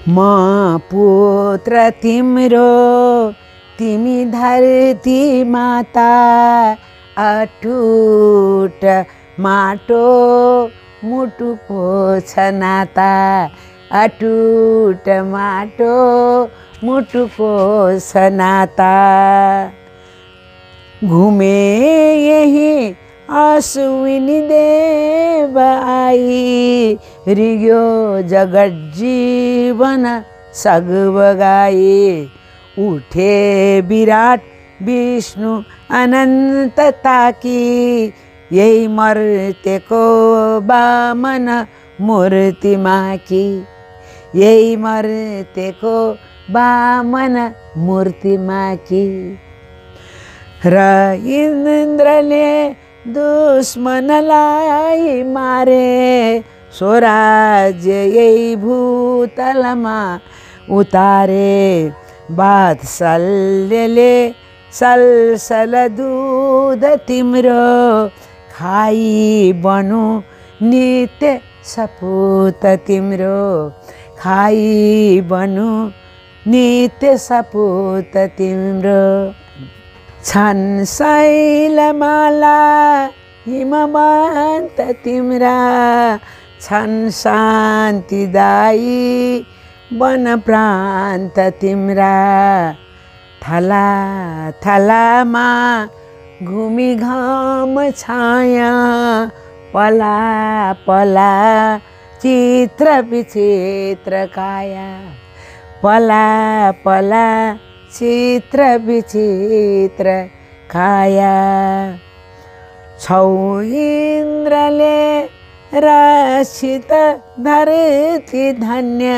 म पुत्र तिम्रो तिमी धरती माता अटुट माटो मुटुको छ नाता अटुट माटो मुटुको छ नाता घुमे यही अश्विनी देव आई रिग्यो जगत जीवन सगबगाई उठे विराट विष्णु अनन्तता की यही मर्त्यको वामन मूर्ति माकी यही मर्त्यको वामन मूर्ति माकी र इन्द्रले दुश्मनलाई मारे स्वराज्य यही भूतलमा उतारे वात्सल्यले सलसल दूध तिम्रो खाई बनु नित्य सपूत तिम्रो खाई बनु नित्य सपूत तिम्रो छन् शैलमाला हिमवन्त तिम्रा छन् शान्तिदायी वन प्रान्त तिम्रा थला थलामा घुमी घाम छाया पला पला चित्र विचित्र काया पला पला चित्र विचित्र काया छौ इन्द्रले रक्षित धरती धन्य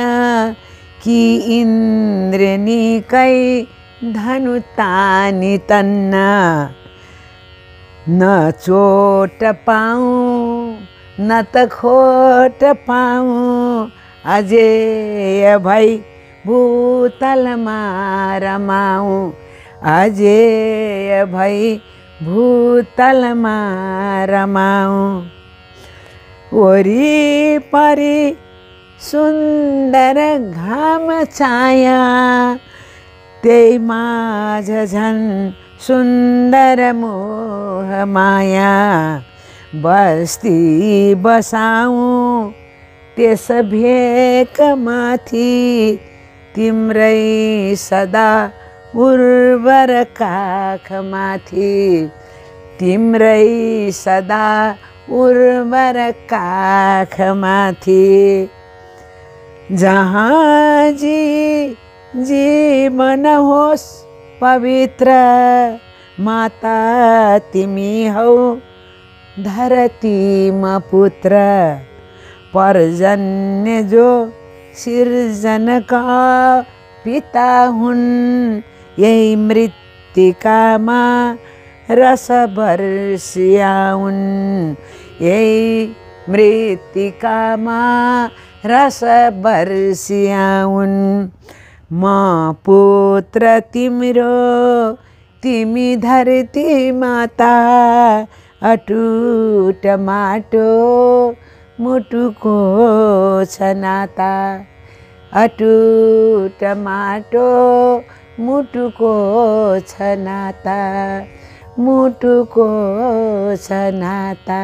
कि इन्द्रनीकै धनु तानी तन्न न चोट पाऊँ न त खोट पाऊँ अजेय भई भूतलमा रमाऊँ अजेय भई भूतलमा रमाऊँ वरिपरि सुन्दर घाम छाया त्यही माझ झन् सुन्दर मोह माया बस्ती बसाऊँ त्यस भेक माथि तिम्रै सदा उर्वर काख माथि तिम्रै सदा उर्वर काख माथि जहाँ जीवन होस् पवित्र माता तिमी हौ धरतीमा पुत्र पर्जन्य जो सिर्जनका पिता हुन् यही मृत्तिकामा रस बर्सियाउन् यही मृत्तिकामा रस बर्सियाउन् म पुत्र तिम्रो तिमी धरती माता अटुट माटो मुटुको छ नाता अटुट माटो मुटुको छ नाता मुटुको छ नाता।